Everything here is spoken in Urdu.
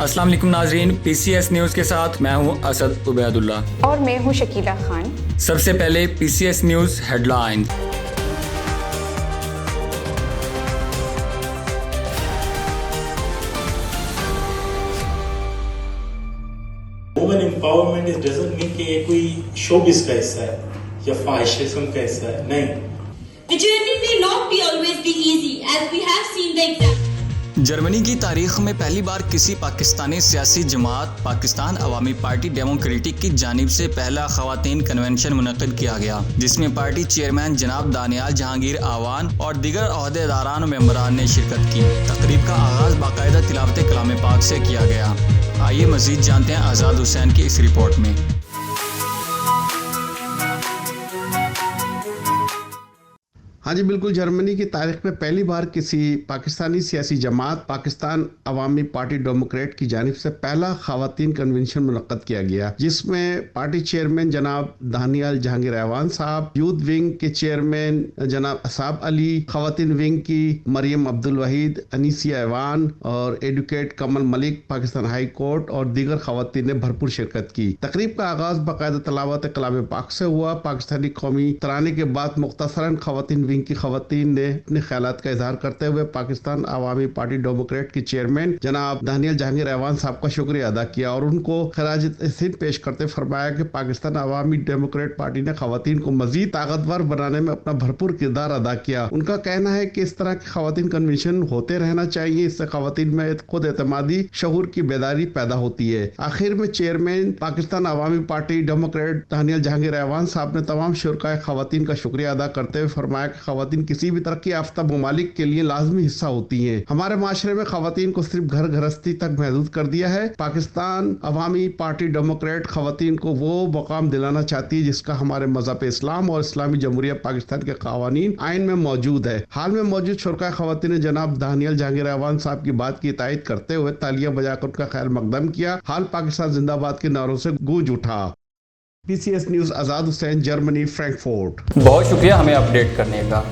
السلام علیکم ناظرین، پی سی ایس نیوز کے ساتھ میں ہوں اسد عبید اللہ اور میں ہوں شکیلہ خان۔ سب سے پہلے P C S news headline. Women empowerment doesn't mean کہ یہ کوئی شوبز کا حصہ ہے یا فحاشیزم کا حصہ ہے، نہیں۔ The journey may not be always be easy, as we have seen the example. Germany کی تاریخ میں پہلی بار کسی پاکستانی سیاسی جماعت پاکستان عوامی پارٹی ڈیموکریٹک کی جانب سے پہلا خواتین کنونشن منعقد کیا گیا، جس میں پارٹی چیئرمین جناب دانیال جہانگیر آوان اور دیگر عہدیداران و ممبران نے شرکت کی۔ تقریب کا آغاز باقاعدہ تلاوت کلام پاک سے کیا گیا۔ آئیے مزید جانتے ہیں آزاد حسین کی اس رپورٹ میں۔ ہاں جی بالکل، جرمنی کی تاریخ میں پہلی بار کسی پاکستانی سیاسی جماعت پاکستان عوامی پارٹی ڈیموکریٹ کی جانب سے پہلا خواتین کنونشن منعقد کیا گیا، جس میں پارٹی چیئرمین جناب دانیال جہانگیر ایوان صاحب، یوتھ ونگ کے چیئرمین جناب اصحاب علی، خواتین ونگ کی مریم عبدالوحید، انیسیہ ایوان اور ایڈوکیٹ کمل ملک پاکستان ہائی کورٹ اور دیگر خواتین نے بھرپور شرکت کی۔ تقریب کا آغاز باقاعدہ تلاوت کلام پاک سے ہوا۔ پاکستانی قومی ترانے کے بعد مختصراً خواتین ونگ کی خواتین نے اپنے خیالات کا اظہار کرتے ہوئے پاکستان عوامی پارٹی ڈیموکریٹ کے چیئرمین جناب دانیال جہانگیر ایوان صاحب کا شکریہ ادا کیا اور ان کو خراج تحسین پیش کرتے فرمایا کہ پاکستان عوامی ڈیموکریٹ پارٹی نے خواتین کو مزید طاقتور بنانے میں اپنا بھرپور کردار ادا کیا۔ ان کا کہنا ہے کہ اس طرح کے خواتین کنونشن ہوتے رہنا چاہیے، اس سے خواتین میں خود اعتمادی شعور کی بیداری پیدا ہوتی ہے۔ آخر میں چیئرمین پاکستان عوامی پارٹی ڈیموکریٹ دانیال جہانگیر ایوان صاحب نے تمام شرکائے خواتین کا شکریہ ادا کرتے ہوئے فرمایا کہ خواتین کسی بھی ترقی یافتہ ممالک کے لیے لازمی حصہ ہوتی ہیں۔ ہمارے معاشرے میں خواتین کو صرف گھر گھرستی تک محدود کر دیا ہے۔ پاکستان عوامی پارٹی ڈیموکریٹ خواتین کو وہ مقام دلانا چاہتی ہے جس کا ہمارے مذہب اسلام اور اسلامی جمہوریہ پاکستان کے قوانین آئین میں موجود ہے۔ حال میں موجود شرکائے خواتین نے جناب دانیال جہانگیر ایوان صاحب کی بات کی تائید کرتے ہوئے تالیاں بجا کر ان کا خیر مقدم کیا۔ حال پاکستان زندہ باد کے نعروں سے گونج اٹھا۔ پی سی ایس نیوز آزاد حسین، جرمنی، فرینکفورٹ۔ بہت شکریہ ہمیں اپڈیٹ کرنے کا۔